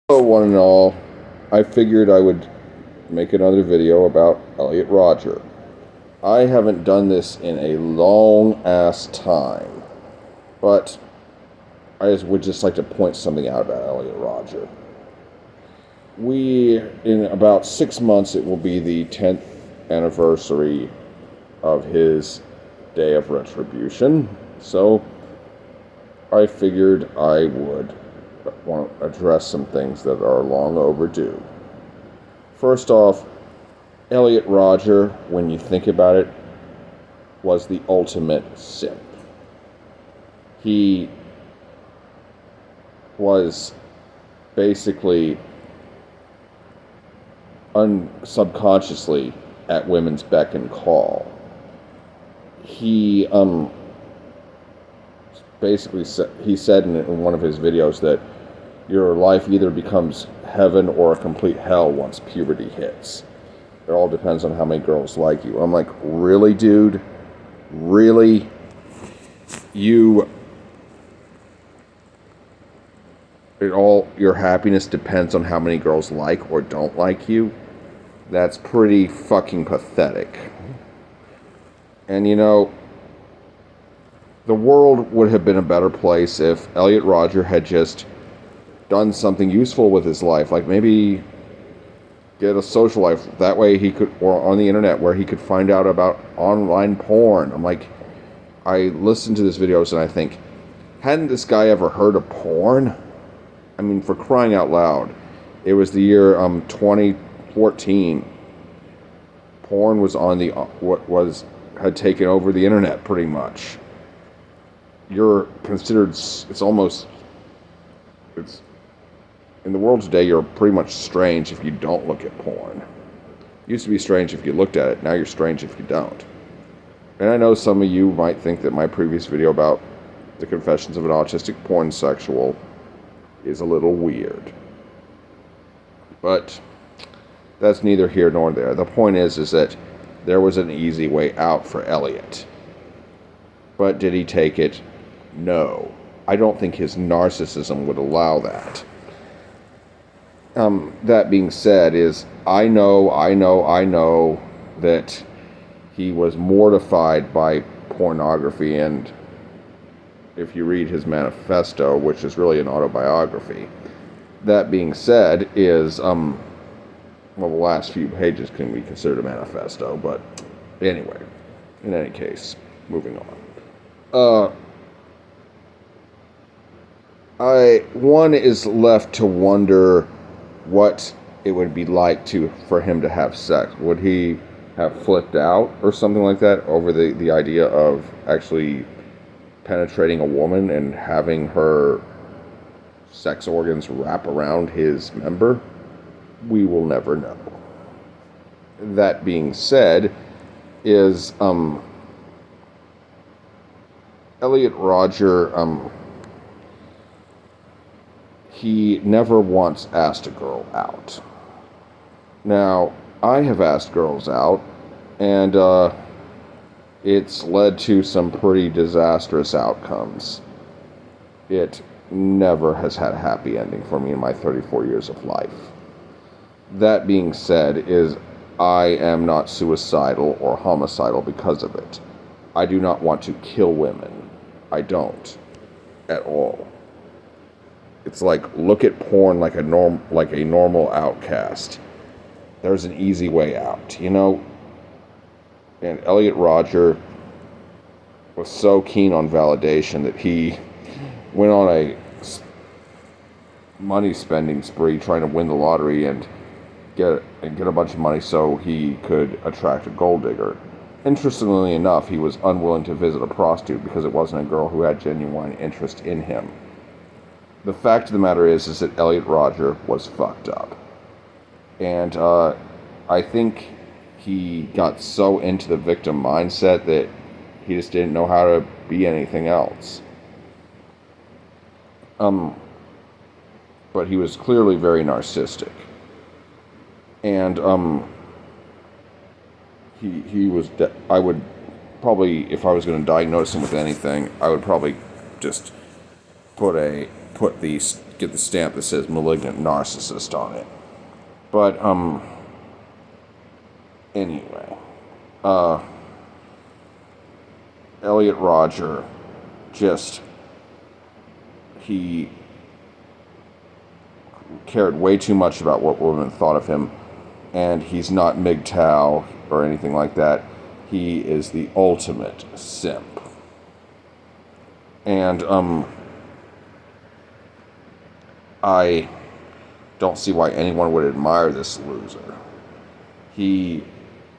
Hello, one and all. I figured I would make another video about Elliott Rodger. I haven't done this in a long ass time, but would just like to point something out about Elliott Rodger. In about 6 months, it will be the 10th anniversary of his day of retribution, so I figured I would want to address some things that are long overdue. First off, Elliott Rodger, when you think about it, was the ultimate simp. He was basically subconsciously at women's beck and call. He basically said in one of his videos that your life either becomes heaven or a complete hell once puberty hits. It all depends on how many girls like you. I'm like, really, dude? Really? Your happiness depends on how many girls like or don't like you? That's pretty fucking pathetic. And the world would have been a better place if Elliott Rodger had just done something useful with his life, like maybe get a social life. That way he could, or on the internet where he could find out about online porn. I listen to these videos and I think, hadn't this guy ever heard of porn? I mean, for crying out loud. It was the year 2014. Porn was on had taken over the internet pretty much. You're considered, in the world today, you're pretty much strange if you don't look at porn. It used to be strange if you looked at it, now you're strange if you don't. And I know some of you might think that my previous video about the confessions of an autistic porn sexual is a little weird. But that's neither here nor there. The point is that there was an easy way out for Elliott. But did he take it? No. I don't think his narcissism would allow that. That being said, I know that he was mortified by pornography, and if you read his manifesto, which is really an autobiography, that being said the last few pages can be considered a manifesto, but anyway, in any case, moving on. One is left to wonder what it would be like for him to have sex. Would he have flipped out or something like that over the idea of actually penetrating a woman and having her sex organs wrap around his member? We will never know. That being said, Elliott Rodger, he never once asked a girl out. Now, I have asked girls out, and it's led to some pretty disastrous outcomes. It never has had a happy ending for me in my 34 years of life. That being said, I am not suicidal or homicidal because of it. I do not want to kill women. I don't. At all. It's like, look at porn like a normal outcast. There's an easy way out, And Elliott Rodger was so keen on validation that he went on a money spending spree trying to win the lottery and get a bunch of money so he could attract a gold digger. Interestingly enough, he was unwilling to visit a prostitute because it wasn't a girl who had genuine interest in him. The fact of the matter is that Elliott Rodger was fucked up. And I think he got so into the victim mindset that he just didn't know how to be anything else. But he was clearly very narcissistic. And he was. I would probably, if I was going to diagnose him with anything, I would probably just put the get the stamp that says malignant narcissist on it. But, anyway. Elliott Rodger, he cared way too much about what women thought of him, and he's not MGTOW or anything like that. He is the ultimate simp. And, I don't see why anyone would admire this loser. He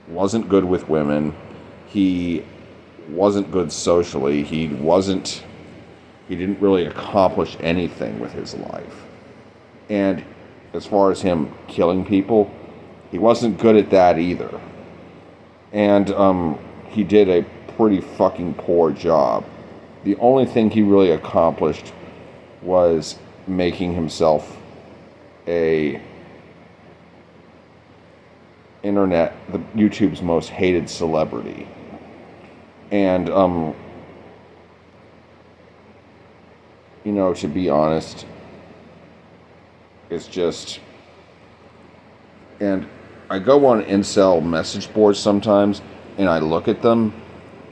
wasn't good with women. He wasn't good socially. He didn't really accomplish anything with his life. And as far as him killing people, he wasn't good at that either. And he did a pretty fucking poor job. The only thing he really accomplished was making himself YouTube's most hated celebrity. And, to be honest, it's just, and I go on incel message boards sometimes, and I look at them,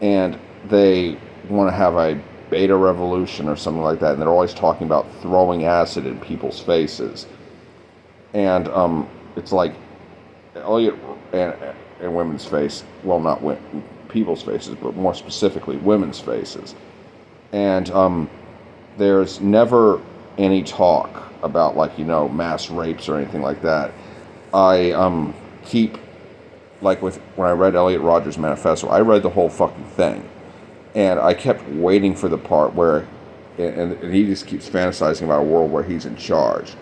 and they want to have a beta revolution or something like that, and they're always talking about throwing acid in people's faces. And it's like Elliott and women's face, well, not people's faces, but more specifically women's faces. And there's never any talk about, mass rapes or anything like that. I keep, when I read Elliott Rodger's manifesto, I read the whole fucking thing. And I kept waiting for the part where, and he just keeps fantasizing about a world where he's in charge.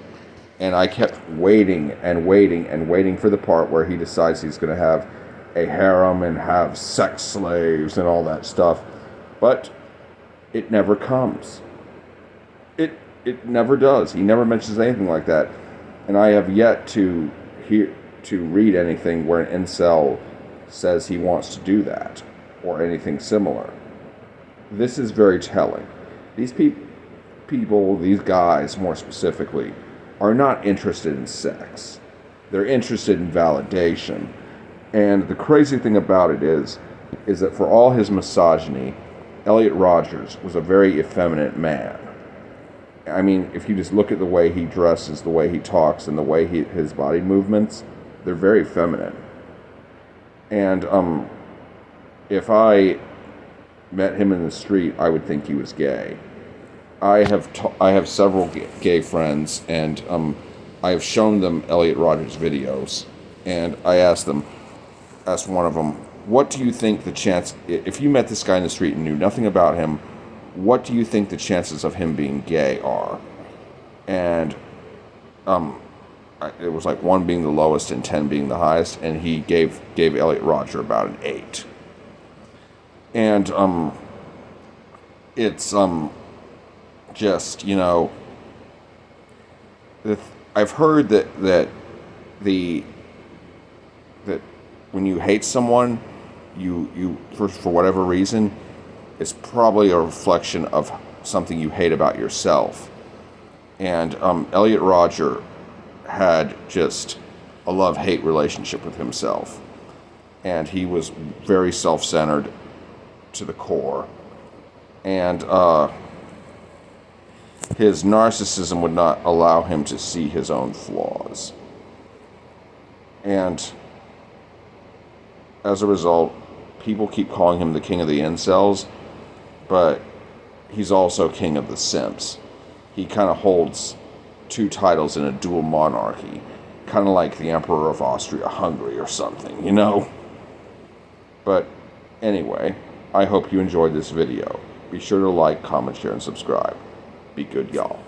And I kept waiting and waiting and waiting for the part where he decides he's going to have a harem and have sex slaves and all that stuff. But it never comes. It never does. He never mentions anything like that. And I have yet to read anything where an incel says he wants to do that or anything similar. This is very telling. These people, these guys more specifically, are not interested in sex. They're interested in validation. And the crazy thing about it is that for all his misogyny, Elliott Rodger was a very effeminate man. I mean, if you just look at the way he dresses, the way he talks, and the way his body movements, they're very feminine. And if I met him in the street, I would think he was gay. I have several gay friends, and I have shown them Elliott Rodger's videos, and I asked one of them, what do you think the chance, if you met this guy in the street and knew nothing about him, what do you think the chances of him being gay are? And it was 1 being the lowest and 10 being the highest, and he gave Elliott Rodger about an 8. And it's just, I've heard that when you hate someone, you for whatever reason, it's probably a reflection of something you hate about yourself. And Elliott Rodger had just a love-hate relationship with himself. And he was very self-centered to the core. And his narcissism would not allow him to see his own flaws. And as a result, people keep calling him the king of the incels, but he's also king of the simps. He kind of holds 2 titles in a dual monarchy, kind of like the Emperor of Austria-Hungary or something, But anyway, I hope you enjoyed this video. Be sure to like, comment, share, and subscribe. Be good, y'all.